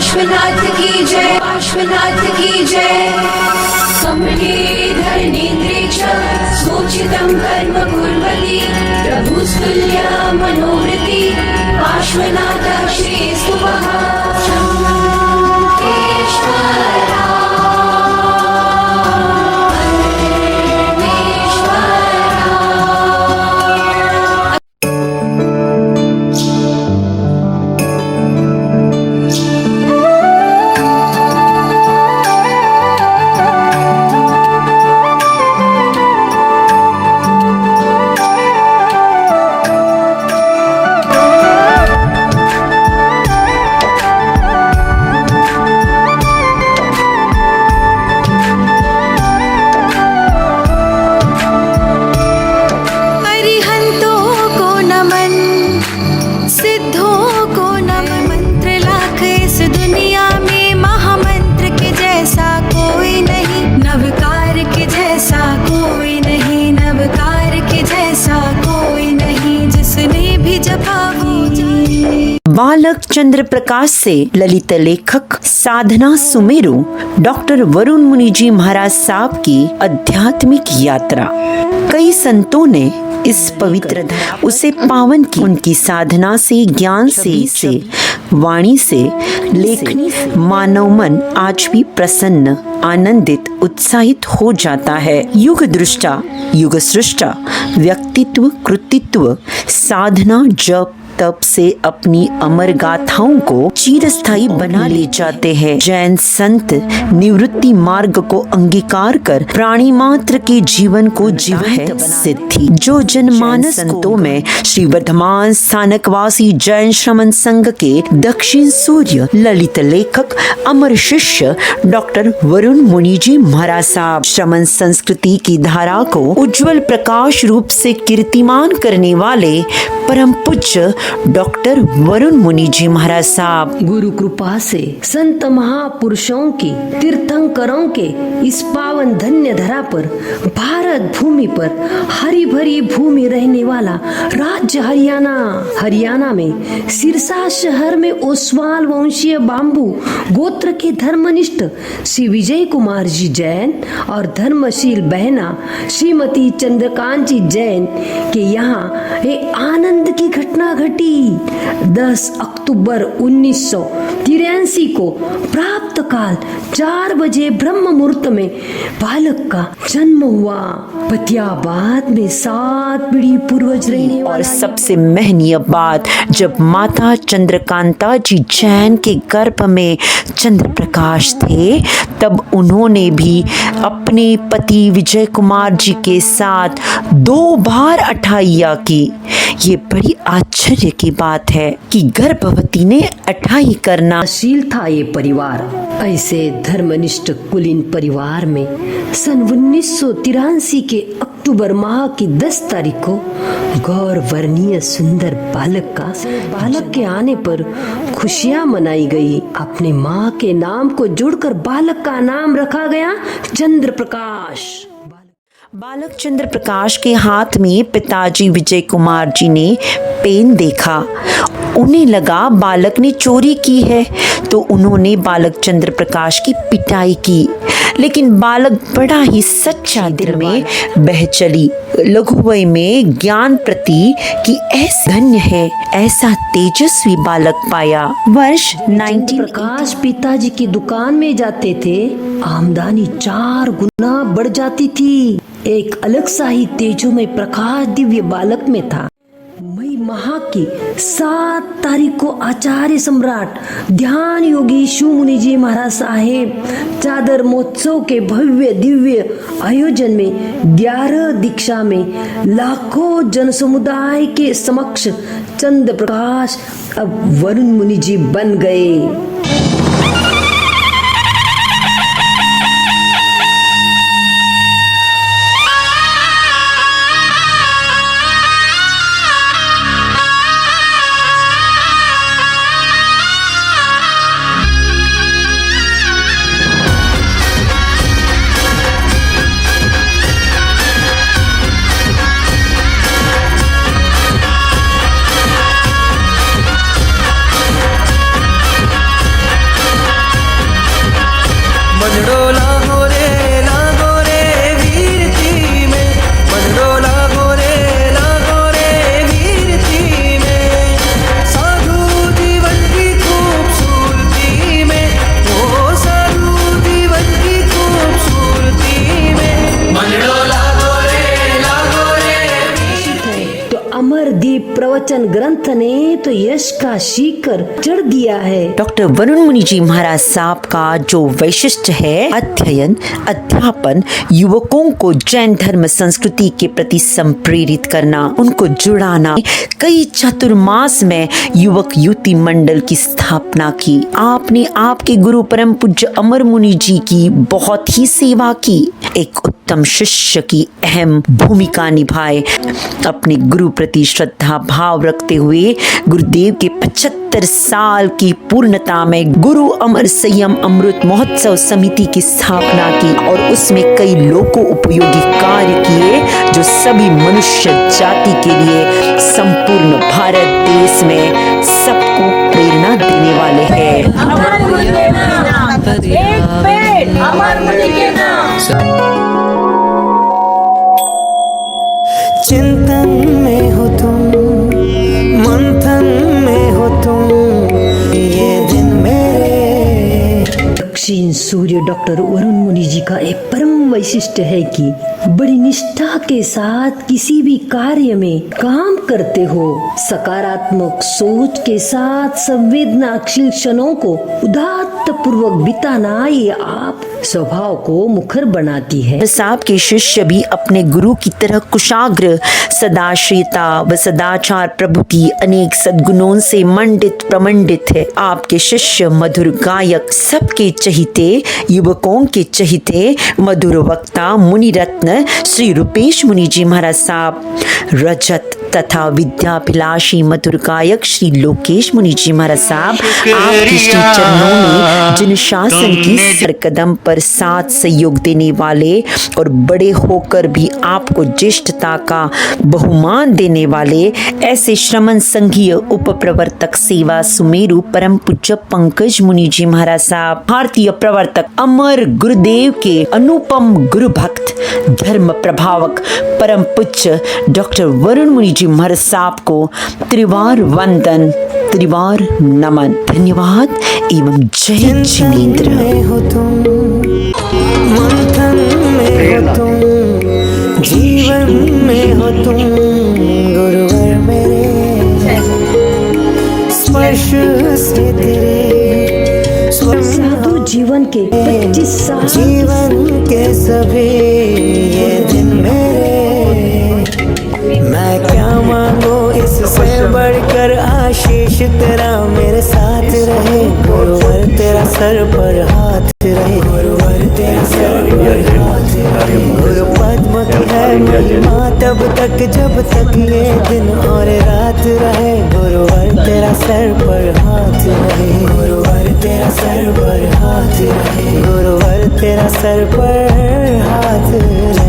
पार्श्वनाथ की जय, पार्श्वनाथ की जय। कमले धरणीन्द्रे च सूचितं कर्म कुर्वति, प्रभुस्तुल्य मनोरथि, पार्श्वनाथ श्रीस्तुवः। बालक चंद्र प्रकाश से ललित लेखक साधना सुमेरु डॉक्टर वरुण मुनि जी महाराज साहब की आध्यात्मिक यात्रा। कई संतों ने इस पवित्र उसे पावन की। उनकी साधना से, ज्ञान से वाणी से, लेखनी मानव मन आज भी प्रसन्न, आनंदित, उत्साहित हो जाता है। युग दृष्टा, युग सृष्टा, व्यक्तित्व, कृतित्व, साधना, जप, तप से अपनी अमर गाथाओं को चिरस्थायी बना ले जाते हैं। जैन संत निवृत्ति मार्ग को अंगीकार कर प्राणी मात्र के जीवन को जीवन सिद्धि। जो जनमानस संतों में श्री वर्धमान स्थानकवासी जैन श्रमण संघ के दक्षिण सूर्य ललित लेखक अमर शिष्य डॉक्टर वरुण मुनि जी महाराज साहब श्रमण संस्कृति की धारा को उज्जवल प्रकाश रूप से कीर्तिमान करने वाले परम पूज्य डॉक्टर वरुण मुनि जी महाराज साहब गुरु कृपा से संत महापुरुषों की, तीर्थंकरों के इस पावन धन्य धरा पर, भारत भूमि पर, हरी भरी भूमि रहने वाला राज्य हरियाणा में सिरसा शहर में ओसवाल वंशीय बाम्बू गोत्र के धर्मनिष्ठ श्री विजय कुमार जी जैन और धर्मशील बहना श्रीमती चंद्रकांत जी जैन के यहाँ एक आनंद की घटना घटी। 10 अक्टूबर 1983 को प्राप्त काल 4 बजे ब्रह्म मुहूर्त में बालक का जन्म हुआ। पतियाबाद में 7 पीढ़ी पूर्वज रहने और सबसे महनीय बात, जब माता चंद्रकांता जी जैन के गर्भ में चंद्र प्रकाश थे, तब उन्होंने भी अपने पति विजय कुमार जी के साथ 2 बार अठाइया की। ये बड़ी आश्चर्य की बात है कि गर्भवती ने अठाई करना शील था ये परिवार। ऐसे धर्मनिष्ठ कुलीन परिवार में सन 1983 के अक्टूबर माह की 10 तारीख को गौर वर्णीय सुंदर बालक के आने पर खुशियां मनाई गई। अपने माँ के नाम को जोड़कर बालक का नाम रखा गया चंद्र प्रकाश। बालक चंद्र प्रकाश के हाथ में पिताजी विजय कुमार जी ने पेन देखा। उन्हें लगा बालक ने चोरी की है, तो उन्होंने बालक चंद्र प्रकाश की पिटाई की। लेकिन बालक बड़ा ही सच्चा दिल में बह चली। लघुवय में ज्ञान प्रति की ऐसा धन्य है, ऐसा तेजस्वी बालक पाया। वर्ष 19 प्रकाश पिताजी की दुकान में जाते थे, आमदनी 4 गुना बढ़ जाती थी। एक अलग सा ही तेजोमय प्रकाश दिव्य बालक में था। मई माह की 7 तारीख को आचार्य सम्राट ध्यान योगी शिव मुनि जी महाराज साहेब चादर महोत्सव के भव्य दिव्य आयोजन में 11 दीक्षा में लाखों जन समुदाय के समक्ष चंद्र प्रकाश अब वरुण मुनि जी बन गए। ही प्रवचन ग्रंथ ने तो यश का शिखर चढ़ दिया है। डॉक्टर वरुण मुनि जी महाराज साहब का जो वैशिष्ट्य है, अध्ययन अध्यापन, युवकों को जैन धर्म संस्कृति के प्रति संप्रेरित करना, उनको जुड़ाना। कई चातुर्मास में युवक युवती मंडल की स्थापना की। आपने आपके गुरु परम पूज्य अमर मुनि जी की बहुत ही सेवा की। एक उत्तम शिष्य की अहम भूमिका निभाए। अपने गुरु प्रति श्रद्धा भाव रखते हुए गुरुदेव के 75 साल की पूर्णता में गुरु अमर संयम अमृत महोत्सव समिति की स्थापना की और उसमें कई लोगों उपयोगी कार्य किए जो सभी मनुष्य जाति के लिए संपूर्ण भारत देश में सबको प्रेरणा देने वाले हैं। एक पेड़ अमर मुनि के नाम। चिंतन में हो तुम, मंथन में हो तुम, ये दिन मेरे। दक्षिण सूर्य डॉक्टर वरुण मुनि जी का एक परम वैशिष्ट्य है कि बड़ी निष्ठा के साथ किसी भी कार्य में काम करते हो। सकारात्मक सोच के साथ संवेदनाशील क्षणों को उदात्त पूर्वक बिताना ये आप स्वभाव को मुखर बनाती है। साहब के शिष्य भी अपने गुरु की तरह कुशाग्र, सदाशीलता व सदाचार प्रभुति अनेक सद्गुणों से मंडित प्रमंडित है। आपके शिष्य मधुर गायक, सबके चहीते, युवकों के चहीते, मधुर वक्ता मुनि रत्न श्री रूपेश मुनि जी महाराज साहब, रजत तथा विद्याभिलाषी मधुर गायक श्री लोकेश मुनि जी महाराज साहब, आपके श्री चरणों में जिन शासन की सर कदम पर साथ सहयोग देने वाले और बड़े होकर भी आपको ज्येष्ठता का बहुमान देने वाले ऐसे श्रमण संघीय उप प्रवर्तक सेवा सुमेरु परम पूज्य पंकज मुनि जी महाराज साहब, भारतीय प्रवर्तक अमर गुरुदेव के अनुपम गुरु भक्त धर्म प्रभावक परम पूज्य डॉक्टर वरुण मुनि जी महाराज साहब को त्रिवार वंदन, त्रिवार नमन। धन्यवाद एवं जय जिनेंद्र। हो तुम, मंथन में हो तुम, जीवन में हो तुम, गुरुवर मेरे। स्पर्श से तेरे साधु जीवन के 25 साल, जीवन के सभी ये दिन मेरे। मैं क्या मांगू इससे बढ़कर आशीष तेरा मेरे साथ रहे। गुरुवर तेरा सर पर हाथ रहे, गुरुवर तेरा सर पर हाथ रहे। गुरु पद्म की है महिमा तब तक जब तक ये दिन और रात रहे। गुरुवर तेरा सर पर हाथ रहे, गुरुवर तेरा सर पर हाथ रहे, गुरुवर तेरा सर पर हाथ रहे।